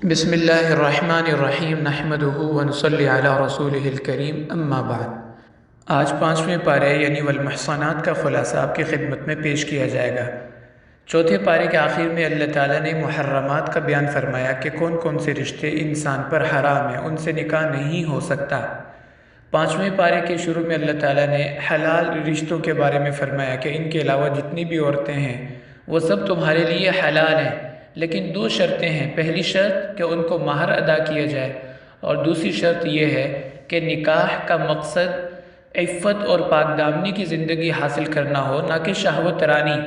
بسم اللہ الرحمن الرحیم نحمدہ ونصلی علی رسولہ الکریم اما بعد۔ آج 5ویں پارے یعنی والمحصنات کا خلاصہ آپ کی خدمت میں پیش کیا جائے گا۔ چوتھے پارے کے آخر میں اللہ تعالیٰ نے محرمات کا بیان فرمایا کہ کون کون سے رشتے انسان پر حرام ہیں، ان سے نکاح نہیں ہو سکتا۔ 5ویں پارے کے شروع میں اللہ تعالیٰ نے حلال رشتوں کے بارے میں فرمایا کہ ان کے علاوہ جتنی بھی عورتیں ہیں وہ سب تمہارے لیے حلال ہیں، لیکن 2 شرطیں ہیں۔ پہلی شرط کہ ان کو مہر ادا کیا جائے، اور دوسری شرط یہ ہے کہ نکاح کا مقصد عفت اور پاک دامنی کی زندگی حاصل کرنا ہو، نہ کہ شہوت رانی۔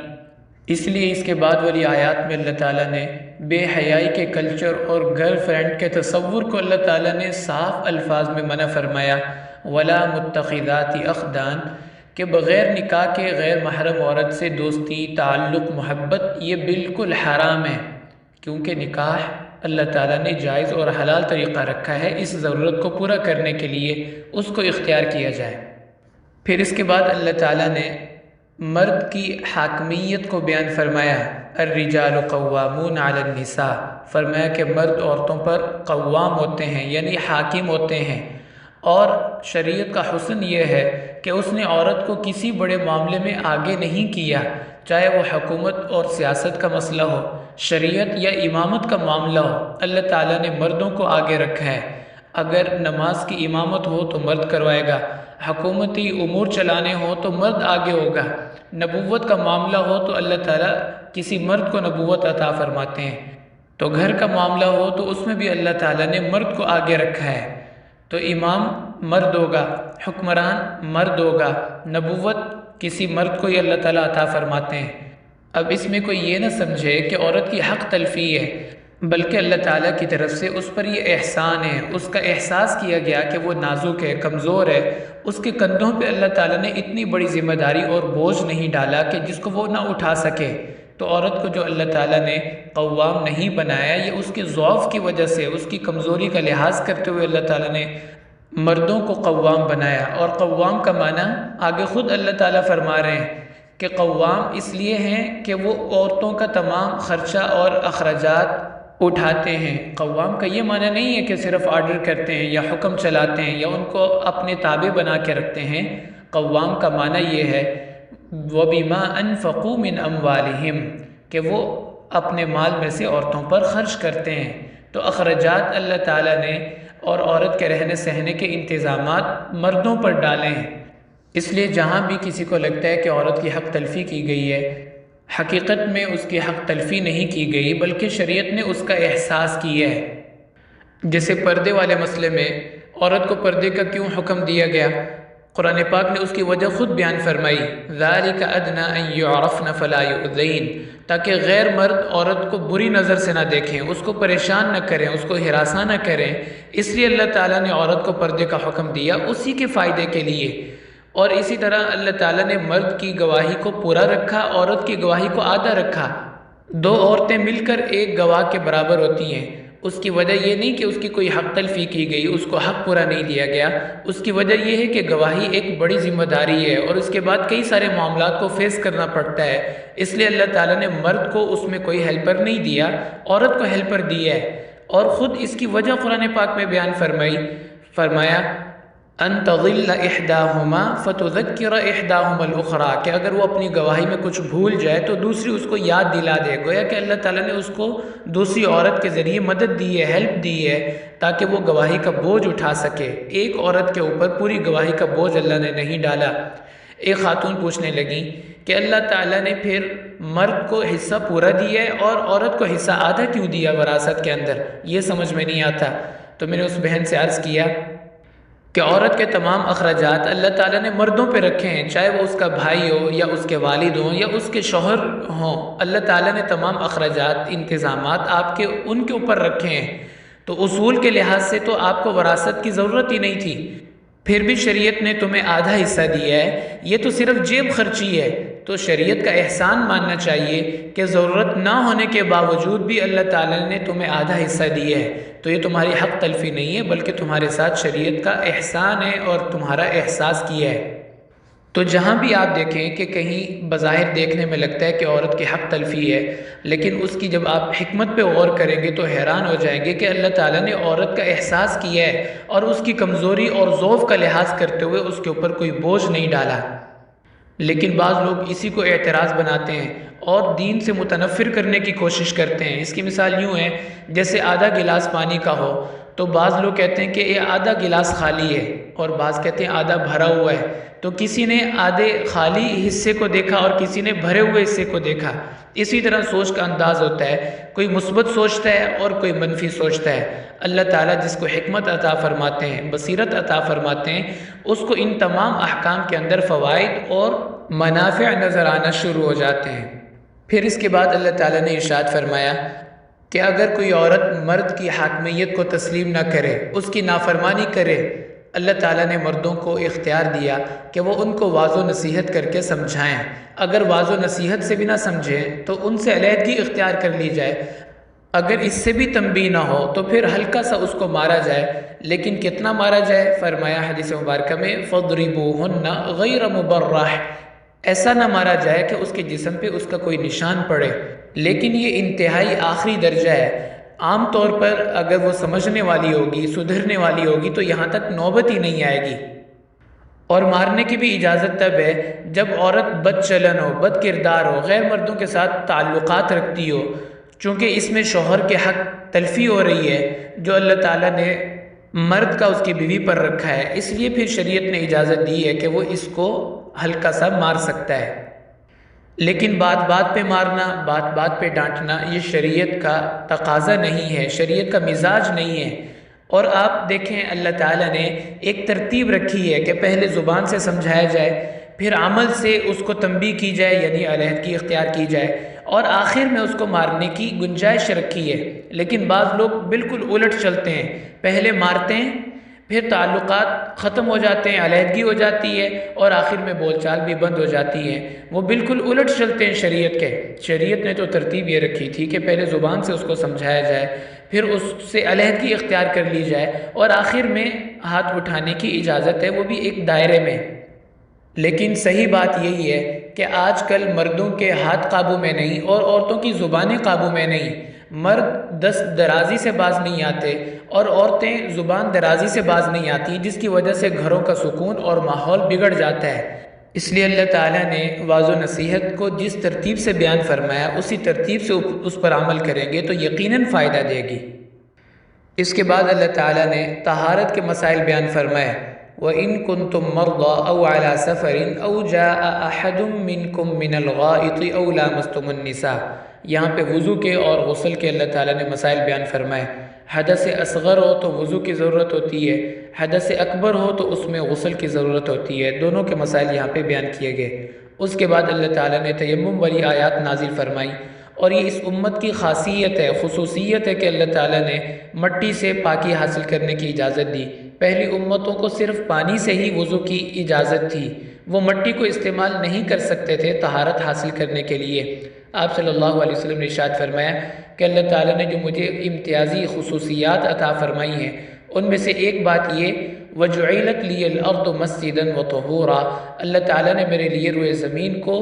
اس لیے اس کے بعد والی آیات میں اللہ تعالیٰ نے بے حیائی کے کلچر اور گرل فرینڈ کے تصور کو اللہ تعالیٰ نے صاف الفاظ میں منع فرمایا، ولا متخذات اخدان، کہ بغیر نکاح کے غیر محرم عورت سے دوستی، تعلق، محبت یہ بالکل حرام ہے، کیونکہ نکاح اللہ تعالیٰ نے جائز اور حلال طریقہ رکھا ہے اس ضرورت کو پورا کرنے کے لیے اس کو اختیار کیا جائے۔ پھر اس کے بعد اللہ تعالیٰ نے مرد کی حاکمیت کو بیان فرمایا، الرجال قوامون علی النساء، فرمایا کہ مرد عورتوں پر قوام ہوتے ہیں یعنی حاکم ہوتے ہیں، اور شریعت کا حسن یہ ہے کہ اس نے عورت کو کسی بڑے معاملے میں آگے نہیں کیا، چاہے وہ حکومت اور سیاست کا مسئلہ ہو، شریعت یا امامت کا معاملہ ہو، اللہ تعالیٰ نے مردوں کو آگے رکھا ہے۔ اگر نماز کی امامت ہو تو مرد کروائے گا، حکومتی امور چلانے ہو تو مرد آگے ہوگا، نبوت کا معاملہ ہو تو اللہ تعالیٰ کسی مرد کو نبوت عطا فرماتے ہیں، تو گھر کا معاملہ ہو تو اس میں بھی اللہ تعالیٰ نے مرد کو آگے رکھا ہے، تو امام مرد ہوگا، حکمران مرد ہوگا، نبوت کسی مرد کو ہی اللہ تعالیٰ عطا فرماتے ہیں۔ اب اس میں کوئی یہ نہ سمجھے کہ عورت کی حق تلفی ہے، بلکہ اللہ تعالیٰ کی طرف سے اس پر یہ احسان ہے، اس کا احساس کیا گیا کہ وہ نازک ہے، کمزور ہے، اس کے کندھوں پہ اللہ تعالیٰ نے اتنی بڑی ذمہ داری اور بوجھ نہیں ڈالا کہ جس کو وہ نہ اٹھا سکے۔ تو عورت کو جو اللہ تعالیٰ نے قوام نہیں بنایا، یہ اس کے ضعف کی وجہ سے، اس کی کمزوری کا لحاظ کرتے ہوئے اللہ تعالیٰ نے مردوں کو قوام بنایا۔ اور قوام کا معنی آگے خود اللہ تعالیٰ فرما رہے ہیں کہ قوام اس لیے ہیں کہ وہ عورتوں کا تمام خرچہ اور اخراجات اٹھاتے ہیں۔ قوام کا یہ معنی نہیں ہے کہ صرف آرڈر کرتے ہیں یا حکم چلاتے ہیں یا ان کو اپنے تابع بنا کے رکھتے ہیں۔ قوام کا معنی یہ ہے وَبِمَا أَنفَقُوا مِنْ أَمْوَالِهِمْ، کہ وہ اپنے مال میں سے عورتوں پر خرچ کرتے ہیں۔ تو اخراجات اللہ تعالیٰ نے اور عورت کے رہنے سہنے کے انتظامات مردوں پر ڈالے ہیں۔ اس لیے جہاں بھی کسی کو لگتا ہے کہ عورت کی حق تلفی کی گئی ہے، حقیقت میں اس کی حق تلفی نہیں کی گئی، بلکہ شریعت نے اس کا احساس کیا ہے۔ جیسے پردے والے مسئلے میں عورت کو پردے کا کیوں حکم دیا گیا، قرآن پاک نے اس کی وجہ خود بیان فرمائی، ذَلِكَ أَدْنَىٰ أَن يُعْرَفْنَ فَلَا يُؤْذَيْنَ، تاکہ غیر مرد عورت کو بری نظر سے نہ دیکھیں، اس کو پریشان نہ کریں، اس کو ہراساں نہ کریں۔ اس لیے اللہ تعالیٰ نے عورت کو پردے کا حکم دیا اسی کے فائدے کے لیے۔ اور اسی طرح اللہ تعالیٰ نے مرد کی گواہی کو پورا رکھا، عورت کی گواہی کو آدھا رکھا۔ 2 عورتیں مل کر ایک گواہ کے برابر ہوتی ہیں۔ اس کی وجہ یہ نہیں کہ اس کی کوئی حق تلفی کی گئی، اس کو حق پورا نہیں دیا گیا، اس کی وجہ یہ ہے کہ گواہی ایک بڑی ذمہ داری ہے، اور اس کے بعد کئی سارے معاملات کو فیس کرنا پڑتا ہے۔ اس لیے اللہ تعالیٰ نے مرد کو اس میں کوئی ہیلپر نہیں دیا، عورت کو ہیلپر دیا ہے، اور خود اس کی وجہ قرآن پاک میں بیان فرمایا ان تضل احداہما فتذکر احداہما الاخری، کہ اگر وہ اپنی گواہی میں کچھ بھول جائے تو دوسری اس کو یاد دلا دے۔ گویا کہ اللہ تعالیٰ نے اس کو دوسری عورت کے ذریعے مدد دی ہے، ہیلپ دی ہے، تاکہ وہ گواہی کا بوجھ اٹھا سکے۔ ایک عورت کے اوپر پوری گواہی کا بوجھ اللہ نے نہیں ڈالا۔ ایک خاتون پوچھنے لگی کہ اللہ تعالیٰ نے پھر مرد کو حصہ پورا دیا ہے اور عورت کو حصہ آدھا کیوں دیا وراثت کے اندر، یہ سمجھ میں نہیں آتا۔ تو میں نے اس بہن سے عرض کیا کہ عورت کے تمام اخراجات اللہ تعالیٰ نے مردوں پہ رکھے ہیں، چاہے وہ اس کا بھائی ہو یا اس کے والد ہوں یا اس کے شوہر ہوں، اللہ تعالیٰ نے تمام اخراجات، انتظامات آپ کے ان کے اوپر رکھے ہیں۔ تو اصول کے لحاظ سے تو آپ کو وراثت کی ضرورت ہی نہیں تھی، پھر بھی شریعت نے تمہیں آدھا حصہ دیا ہے، یہ تو صرف جیب خرچی ہے۔ تو شریعت کا احسان ماننا چاہیے کہ ضرورت نہ ہونے کے باوجود بھی اللہ تعالیٰ نے تمہیں آدھا حصہ دیا ہے، تو یہ تمہاری حق تلفی نہیں ہے، بلکہ تمہارے ساتھ شریعت کا احسان ہے اور تمہارا احساس کیا ہے۔ تو جہاں بھی آپ دیکھیں کہ کہیں بظاہر دیکھنے میں لگتا ہے کہ عورت کی حق تلفی ہے، لیکن اس کی جب آپ حکمت پہ غور کریں گے تو حیران ہو جائیں گے کہ اللہ تعالیٰ نے عورت کا احساس کیا ہے اور اس کی کمزوری اور ضعف کا لحاظ کرتے ہوئے اس کے اوپر کوئی بوجھ نہیں ڈالا۔ لیکن بعض لوگ اسی کو اعتراض بناتے ہیں اور دین سے متنفر کرنے کی کوشش کرتے ہیں۔ اس کی مثال یوں ہے، جیسے آدھا گلاس پانی کا ہو تو بعض لوگ کہتے ہیں کہ یہ آدھا گلاس خالی ہے اور بعض کہتے ہیں آدھا بھرا ہوا ہے، تو کسی نے آدھے خالی حصے کو دیکھا اور کسی نے بھرے ہوئے حصے کو دیکھا۔ اسی طرح سوچ کا انداز ہوتا ہے، کوئی مثبت سوچتا ہے اور کوئی منفی سوچتا ہے۔ اللہ تعالیٰ جس کو حکمت عطا فرماتے ہیں، بصیرت عطا فرماتے ہیں، اس کو ان تمام احکام کے اندر فوائد اور منافع نظر آنا شروع ہو جاتے ہیں۔ پھر اس کے بعد اللہ تعالیٰ نے ارشاد فرمایا کہ اگر کوئی عورت مرد کی حاکمیت کو تسلیم نہ کرے، اس کی نافرمانی کرے، اللہ تعالیٰ نے مردوں کو اختیار دیا کہ وہ ان کو واضح و نصیحت کر کے سمجھائیں۔ اگر واضح و نصیحت سے بھی نہ سمجھیں تو ان سے علیحدگی اختیار کر لی جائے۔ اگر اس سے بھی تنبیہ نہ ہو تو پھر ہلکا سا اس کو مارا جائے، لیکن کتنا مارا جائے؟ فرمایا حدیث مبارکہ میں فَضْرِبُوهُنَّ غَيْرَ مُبَرَّحٍ، ایسا نہ مارا جائے کہ اس کے جسم پہ اس کا کوئی نشان پڑے، لیکن یہ انتہائی آخری درجہ ہے۔ عام طور پر اگر وہ سمجھنے والی ہوگی، سدھرنے والی ہوگی تو یہاں تک نوبت ہی نہیں آئے گی۔ اور مارنے کی بھی اجازت تب ہے جب عورت بد چلن ہو، بد کردار ہو، غیر مردوں کے ساتھ تعلقات رکھتی ہو، چونکہ اس میں شوہر کے حق تلفی ہو رہی ہے جو اللہ تعالیٰ نے مرد کا اس کی بیوی پر رکھا ہے، اس لیے پھر شریعت نے اجازت دی ہے کہ وہ اس کو ہلکا سا مار سکتا ہے۔ لیکن بات بات پہ مارنا، بات بات پہ ڈانٹنا یہ شریعت کا تقاضا نہیں ہے، شریعت کا مزاج نہیں ہے۔ اور آپ دیکھیں اللہ تعالیٰ نے ایک ترتیب رکھی ہے کہ پہلے زبان سے سمجھایا جائے، پھر عمل سے اس کو تنبیہ کی جائے یعنی علیحدگی اختیار کی جائے، اور آخر میں اس کو مارنے کی گنجائش رکھی ہے۔ لیکن بعض لوگ بالکل الٹ چلتے ہیں، پہلے مارتے ہیں، پھر تعلقات ختم ہو جاتے ہیں، علیحدگی ہو جاتی ہے اور آخر میں بول چال بھی بند ہو جاتی ہے۔ وہ بالکل الٹ چلتے ہیں شریعت کے۔ شریعت نے تو ترتیب یہ رکھی تھی کہ پہلے زبان سے اس کو سمجھایا جائے، پھر اس سے علیحدگی اختیار کر لی جائے اور آخر میں ہاتھ اٹھانے کی اجازت ہے، وہ بھی ایک دائرے میں۔ لیکن صحیح بات یہی ہے کہ آج کل مردوں کے ہاتھ قابو میں نہیں اور عورتوں کی زبانیں قابو میں نہیں۔ مرد دست درازی سے باز نہیں آتے اور عورتیں زبان درازی سے باز نہیں آتی، جس کی وجہ سے گھروں کا سکون اور ماحول بگڑ جاتا ہے۔ اس لیے اللہ تعالیٰ نے واضح و نصیحت کو جس ترتیب سے بیان فرمایا اسی ترتیب سے اس پر عمل کریں گے تو یقیناً فائدہ دے گی۔ اس کے بعد اللہ تعالیٰ نے طہارت کے مسائل بیان فرمائے، وَإِن كُنتُم مَرْضَىٰ أَوْ عَلَىٰ سَفَرٍ أَوْ جَاءَ أَحَدٌ مِّنكُم مِّنَ الْغَائِطِ أَوْ لَامَسْتُمُ النِّسَاءَ۔ یہاں پہ وضو کے اور غسل کے اللہ تعالیٰ نے مسائل بیان فرمائے۔ حدث اصغر ہو تو وضو کی ضرورت ہوتی ہے، حدث اکبر ہو تو اس میں غسل کی ضرورت ہوتی ہے، دونوں کے مسائل یہاں پہ بیان کیے گئے۔ اس کے بعد اللہ تعالیٰ نے تیمم والی آیات نازل فرمائی، اور یہ اس امت کی خاصیت ہے، خصوصیت ہے کہ اللہ تعالیٰ نے مٹی سے پاکی حاصل کرنے کی اجازت دی۔ پہلی امتوں کو صرف پانی سے ہی وضو کی اجازت تھی، وہ مٹی کو استعمال نہیں کر سکتے تھے طہارت حاصل کرنے کے لیے۔ آپ صلی اللہ علیہ وسلم نے ارشاد فرمایا کہ اللہ تعالیٰ نے جو مجھے امتیازی خصوصیات عطا فرمائی ہیں ان میں سے ایک بات یہ، وَجُعِلَتْ لِيَ الْأَرْضُ مَسْجِدًا وَطَهُورًا، اللہ تعالیٰ نے میرے لیے روئے زمین کو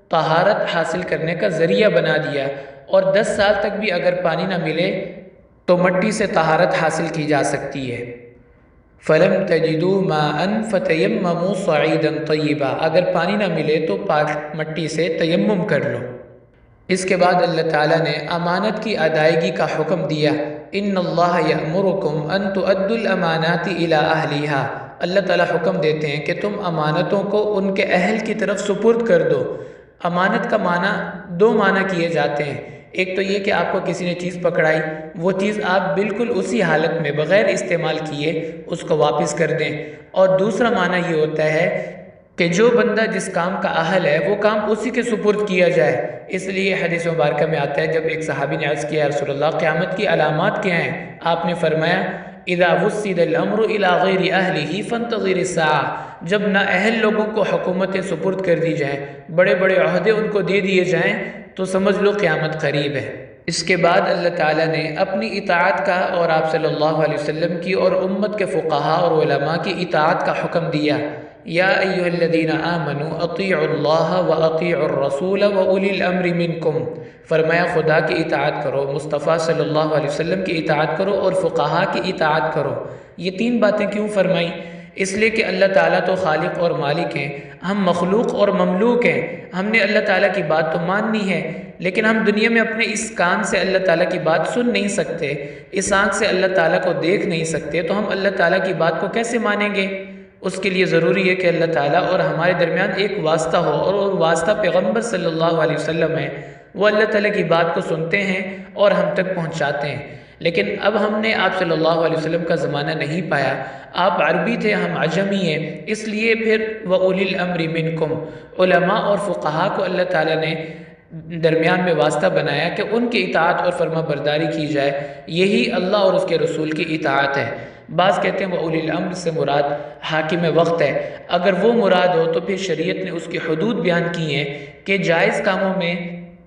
طہارت حاصل کرنے کا ذریعہ بنا دیا، اور 10 سال تک بھی اگر پانی نہ ملے تو مٹی سے طہارت حاصل کی جا سکتی ہے۔ فَلَمْ تَجِدُوا مَاءً فَتَيَمَّمُوا صَعِيدًا طَيِّبًا، اگر پانی نہ ملے تو پاک مٹی سے تیمم کر لو۔ اس کے بعد اللہ تعالیٰ نے امانت کی ادائیگی کا حکم دیا، ان اللہ یأمرکم ان تؤدوا الامانات الی اہلیہا، اللہ تعالیٰ حکم دیتے ہیں کہ تم امانتوں کو ان کے اہل کی طرف سپرد کر دو۔ امانت کا معنی 2 معنی کیے جاتے ہیں، ایک تو یہ کہ آپ کو کسی نے چیز پکڑائی، وہ چیز آپ بالکل اسی حالت میں بغیر استعمال کیے اس کو واپس کر دیں، اور دوسرا معنی یہ ہوتا ہے کہ جو بندہ جس کام کا اہل ہے وہ کام اسی کے سپرد کیا جائے۔ اس لیے حدیث مبارکہ میں آتا ہے، جب ایک صحابی نے عرض کیا رسول اللہ قیامت کی علامات کیا ہیں، آپ نے فرمایا اذا وسد الامر الى غیر اہلہ فانتظر الساعہ، جب نہ اہل لوگوں کو حکومتیں سپرد کر دی جائیں، بڑے بڑے عہدے ان کو دے دیے جائیں تو سمجھ لو قیامت قریب ہے۔ اس کے بعد اللہ تعالیٰ نے اپنی اطاعت کا اور آپ صلی اللہ علیہ وسلم کی اور امت کے فقہاء اور علماء کی اطاعت کا حکم دیا یا ایھا الذین آمنوا اطیعوا اللہ واطیعوا الرسول واولی الامر منکم، فرمایا خدا کی اطاعت کرو، مصطفیٰ صلی اللہ علیہ وسلم کی اطاعت کرو اور فقہا کی اطاعت کرو۔ یہ تین باتیں کیوں فرمائیں؟ اس لیے کہ اللہ تعالیٰ تو خالق اور مالک ہیں، ہم مخلوق اور مملوک ہیں۔ ہم نے اللہ تعالیٰ کی بات تو ماننی ہے، لیکن ہم دنیا میں اپنے اس کان سے اللہ تعالیٰ کی بات سن نہیں سکتے، اس آنکھ سے اللہ تعالیٰ کو دیکھ نہیں سکتے، تو ہم اللہ تعالیٰ کی بات کو کیسے مانیں گے؟ اس کے لیے ضروری ہے کہ اللہ تعالیٰ اور ہمارے درمیان ایک واسطہ ہو، اور وہ واسطہ پیغمبر صلی اللہ علیہ وسلم ہے۔ وہ اللہ تعالیٰ کی بات کو سنتے ہیں اور ہم تک پہنچاتے ہیں۔ لیکن اب ہم نے آپ صلی اللہ علیہ وسلم کا زمانہ نہیں پایا، آپ عربی تھے، ہم عجمی ہیں، اس لیے پھر وَأُولِي الْأَمْرِ مِنْكُمْ، علماء اور فقہا کو اللہ تعالیٰ نے درمیان میں واسطہ بنایا کہ ان کی اطاعت اور فرما برداری کی جائے۔ یہی اللہ اور اس کے رسول کی اطاعت ہے۔ بعض کہتے ہیں وَأُولِي الْأَمْرِ سے مراد حاکم وقت ہے۔ اگر وہ مراد ہو تو پھر شریعت نے اس کی حدود بیان کی ہیں کہ جائز کاموں میں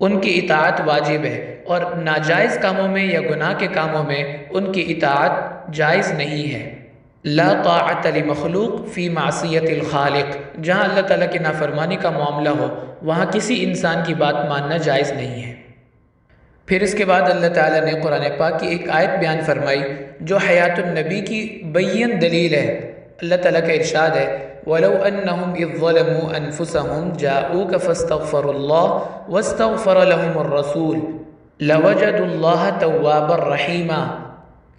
ان کی اطاعت واجب ہے، اور ناجائز کاموں میں یا گناہ کے کاموں میں ان کی اطاعت جائز نہیں ہے۔ لا طاعت لمخلوق فی معصیت الخالق، جہاں اللہ تعالیٰ کی نافرمانی کا معاملہ ہو وہاں کسی انسان کی بات ماننا جائز نہیں ہے۔ پھر اس کے بعد اللہ تعالیٰ نے قرآن پاک کی ایک آیت بیان فرمائی جو حیات النبی کی بین دلیل ہے۔ اللہ تعالیٰ کا ارشاد ہے وَلَوْ أَنَّهُمْ إِذ ظَّلَمُوا أَنفُسَهُمْ جَاءُوكَ فَاسْتَغْفَرُوا اللَّهَ وَاسْتَغْفَرَ لَهُمُ الرَّسُولُ لَوَجَدُوا اللَّهَ تَوَّابًا رَحِيمًا،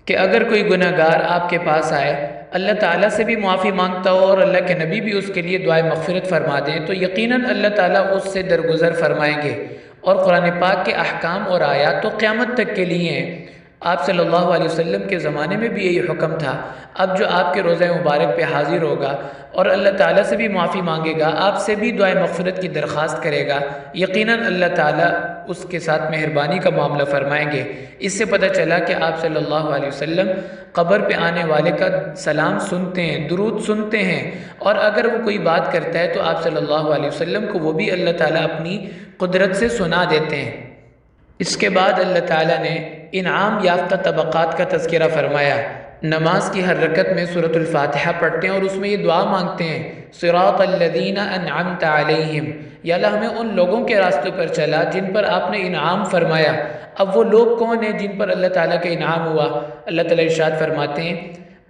کہ اگر کوئی گناہ گار آپ کے پاس آئے، اللہ تعالیٰ سے بھی معافی مانگتا ہو اور اللہ کے نبی بھی اس کے لیے دعائے مغفرت فرما دیں، تو یقیناً اللہ تعالیٰ اس سے درگزر فرمائیں گے۔ اور قرآن پاک کے احکام اور آیات تو قیامت تک کے لیے ہیں۔ آپ صلی اللہ علیہ وسلم کے زمانے میں بھی یہی حکم تھا۔ اب جو آپ کے روزہ مبارک پہ حاضر ہوگا اور اللہ تعالیٰ سے بھی معافی مانگے گا، آپ سے بھی دعائے مغفرت کی درخواست کرے گا، یقیناً اللہ تعالیٰ اس کے ساتھ مہربانی کا معاملہ فرمائیں گے۔ اس سے پتہ چلا کہ آپ صلی اللہ علیہ وسلم قبر پہ آنے والے کا سلام سنتے ہیں، درود سنتے ہیں، اور اگر وہ کوئی بات کرتا ہے تو آپ صلی اللہ علیہ وسلم کو وہ بھی اللہ تعالیٰ اپنی قدرت سے سنا دیتے ہیں۔ اس کے بعد اللہ تعالیٰ نے انعام یافتہ طبقات کا تذکرہ فرمایا۔ نماز کی ہر رکعت میں سورۃ الفاتحہ پڑھتے ہیں اور اس میں یہ دعا مانگتے ہیں صراط الذین انعمت علیہم، یا اللہ ہمیں ان لوگوں کے راستوں پر چلا جن پر آپ نے انعام فرمایا۔ اب وہ لوگ کون ہیں جن پر اللہ تعالیٰ کا انعام ہوا؟ اللہ تعالیٰ ارشاد فرماتے ہیں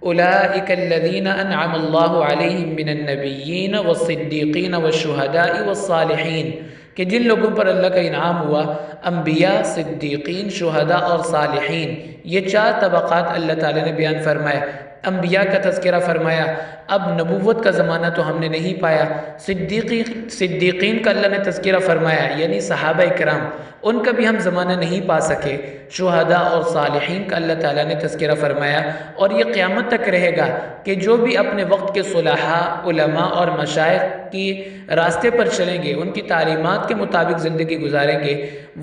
اولئک الذین انعم اللہ علیہم من النبیین والصدیقین والشہداء والصالحین، کہ جن لوگوں پر اللہ کا انعام ہوا، انبیاء، صدیقین، شہداء اور صالحین، یہ چار طبقات اللہ تعالیٰ نے بیان فرمائے۔ انبیاء کا تذکرہ فرمایا، اب نبوت کا زمانہ تو ہم نے نہیں پایا۔ صدیقین کا اللہ نے تذکرہ فرمایا، یعنی صحابہ کرام، ان کا بھی ہم زمانہ نہیں پا سکے۔ شہداء اور صالحین کا اللہ تعالیٰ نے تذکرہ فرمایا، اور یہ قیامت تک رہے گا کہ جو بھی اپنے وقت کے صلحاء، علماء اور مشائخ کی راستے پر چلیں گے، ان کی تعلیمات کے مطابق زندگی گزاریں گے،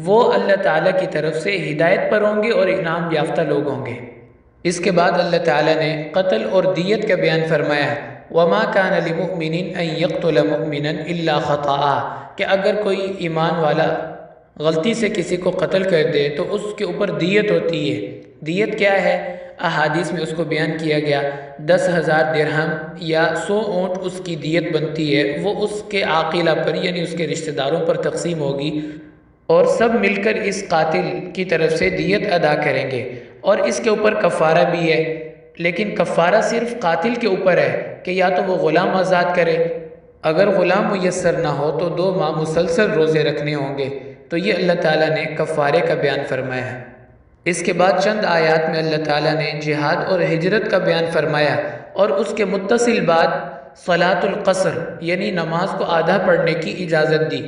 وہ اللہ تعالیٰ کی طرف سے ہدایت پر ہوں گے اور انعام یافتہ لوگ ہوں گے۔ اس کے بعد اللہ تعالیٰ نے قتل اور دیت کا بیان فرمایا وَمَا كَانَ لِمُؤْمِنٍ أَن يَقْتُلَ مُؤْمِنًا إِلَّا خَطَأً، کہ اگر کوئی ایمان والا غلطی سے کسی کو قتل کر دے تو اس کے اوپر دیت ہوتی ہے۔ دیت کیا ہے؟ احادیث میں اس کو بیان کیا گیا 10,000 درہم یا 100 اونٹ اس کی دیت بنتی ہے، وہ اس کے عاقلہ پر یعنی اس کے رشتہ داروں پر تقسیم ہوگی، اور سب مل کر اس قاتل کی طرف سے دیت ادا کریں گے، اور اس کے اوپر کفارہ بھی ہے، لیکن کفارہ صرف قاتل کے اوپر ہے کہ یا تو وہ غلام آزاد کرے، اگر غلام میسر نہ ہو تو 2 ماہ مسلسل روزے رکھنے ہوں گے۔ تو یہ اللہ تعالیٰ نے کفارے کا بیان فرمایا ہے۔ اس کے بعد چند آیات میں اللہ تعالیٰ نے جہاد اور ہجرت کا بیان فرمایا، اور اس کے متصل بعد صلاۃ القصر یعنی نماز کو آدھا پڑھنے کی اجازت دی،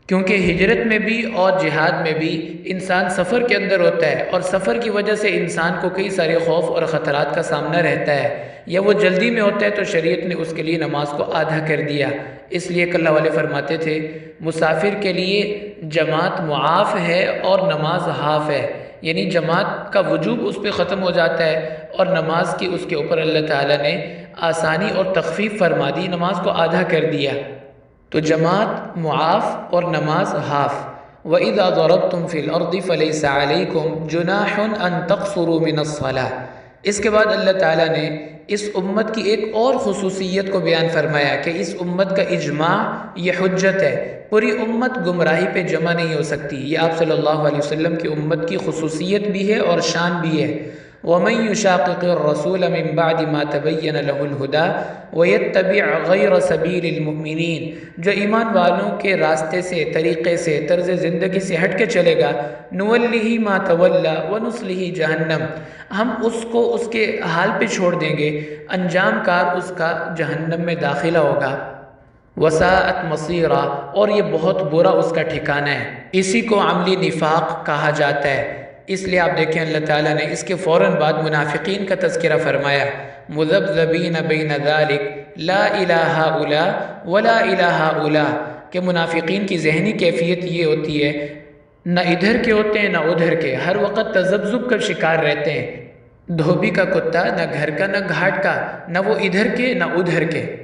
کیونکہ ہجرت میں بھی اور جہاد میں بھی انسان سفر کے اندر ہوتا ہے، اور سفر کی وجہ سے انسان کو کئی سارے خوف اور خطرات کا سامنا رہتا ہے، یا وہ جلدی میں ہوتا ہے تو شریعت نے اس کے لیے نماز کو آدھا کر دیا۔ اس لیے کہ اللہ والے فرماتے تھے مسافر کے لیے جماعت معاف ہے اور نماز حاف ہے، یعنی جماعت کا وجوب اس پہ ختم ہو جاتا ہے، اور نماز کی اس کے اوپر اللہ تعالیٰ نے آسانی اور تخفیف فرما دی، نماز کو آدھا کر دیا۔ تو جماعت معاف اور نماز حاف۔ وَإِذَا ضَرَبْتُمْ فِي الْأَرْضِ فَلَيْسَ عَلَيْكُمْ جُنَاحٌ أَن تَقْصُرُوا مِنَ الصَّلَاةِ، اس کے بعد اللہ تعالیٰ نے اس امت کی ایک اور خصوصیت کو بیان فرمایا کہ اس امت کا اجماع یہ حجت ہے، پوری امت گمراہی پہ جمع نہیں ہو سکتی۔ یہ آپ صلی اللہ علیہ وسلم کی امت کی خصوصیت بھی ہے اور شان بھی ہے۔ وَمَن يُشَاقِقِ الرَّسُولَ مِن بَعْدِ مَا تَبَيَّنَ لَهُ الْهُدَىٰ وَيَتَّبِعْ غَيْرَ سَبِيلِ الْمُؤْمِنِينَ، جو ایمان والوں کے راستے سے، طریقے سے، طرز زندگی سے ہٹ کے چلے گا، نُوَلِّهِ مَا تَوَلَّىٰ وَنُصْلِهِ جَهَنَّمَ، ہم اس کو اس کے حال پہ چھوڑ دیں گے، انجام کار اس کا جہنم میں داخلہ ہوگا۔ وَسَاءَتْ مَصِيرًا، اور یہ بہت برا اس کا ٹھکانہ ہے۔ اسی کو عملی نفاق کہا جاتا ہے۔ اس لیے آپ دیکھیں اللہ تعالیٰ نے اس کے فوراً بعد منافقین کا تذکرہ فرمایا، مُذَبْذَبِينَ بَيْنَ ذَلِكَ لَا إِلَٰهَ هَٰؤُلَاءِ وَلَا إِلَٰهَ هَٰؤُلَاءِ، کہ منافقین کی ذہنی کیفیت یہ ہوتی ہے، نہ ادھر کے ہوتے ہیں نہ ادھر کے، ہر وقت تذبذب کا شکار رہتے ہیں، دھوبی کا کتا، نہ گھر کا نہ گھاٹ کا، نہ وہ ادھر کے نہ ادھر کے۔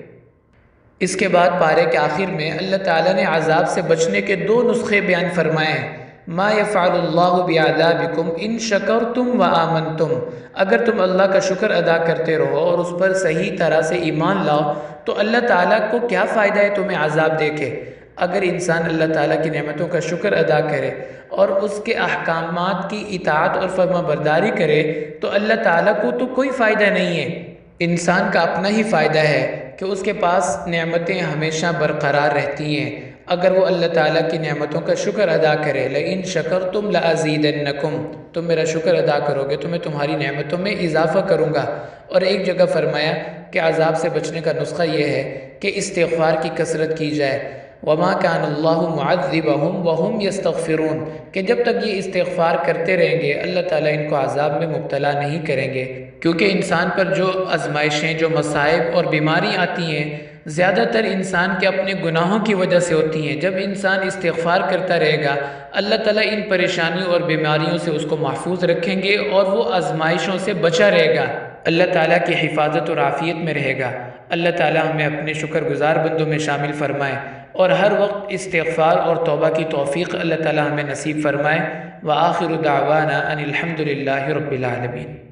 اس کے بعد پارے کے آخر میں اللہ تعالیٰ نے عذاب سے بچنے کے دو نسخے بیان فرمائے ہیں۔ ما یفعل اللہ بعذابکم ان شکرتم وآمنتم، اگر تم اللہ کا شکر ادا کرتے رہو اور اس پر صحیح طرح سے ایمان لاؤ تو اللہ تعالیٰ کو کیا فائدہ ہے تمہیں عذاب دے کے۔ اگر انسان اللہ تعالیٰ کی نعمتوں کا شکر ادا کرے اور اس کے احکامات کی اطاعت اور فرما برداری کرے تو اللہ تعالیٰ کو تو کوئی فائدہ نہیں ہے، انسان کا اپنا ہی فائدہ ہے کہ اس کے پاس نعمتیں ہمیشہ برقرار رہتی ہیں اگر وہ اللہ تعالیٰ کی نعمتوں کا شکر ادا کرے۔ لَإِن شَكَرْتُمْ لَأَزِيدَنَّكُمْ، تم میرا شکر ادا کرو گے تو میں تمہاری نعمتوں میں اضافہ کروں گا۔ اور ایک جگہ فرمایا کہ عذاب سے بچنے کا نسخہ یہ ہے کہ استغفار کی کثرت کی جائے۔ وَمَا كَانَ اللَّهُ مُعَذِّبَهُمْ وَهُمْ يَسْتَغْفِرُونَ، کہ جب تک یہ استغفار کرتے رہیں گے اللہ تعالیٰ ان کو عذاب میں مبتلا نہیں کریں گے، کیونکہ انسان پر جو آزمائشیں، جو مصائب اور بیماری آتی ہیں زیادہ تر انسان کے اپنے گناہوں کی وجہ سے ہوتی ہیں۔ جب انسان استغفار کرتا رہے گا اللہ تعالیٰ ان پریشانیوں اور بیماریوں سے اس کو محفوظ رکھیں گے اور وہ آزمائشوں سے بچا رہے گا، اللہ تعالیٰ کی حفاظت اور عافیت میں رہے گا۔ اللہ تعالیٰ ہمیں اپنے شکر گزار بندوں میں شامل فرمائے اور ہر وقت استغفار اور توبہ کی توفیق اللہ تعالیٰ ہمیں نصیب فرمائے۔ وآخر دعوانا ان الحمد للہ رب العالمین۔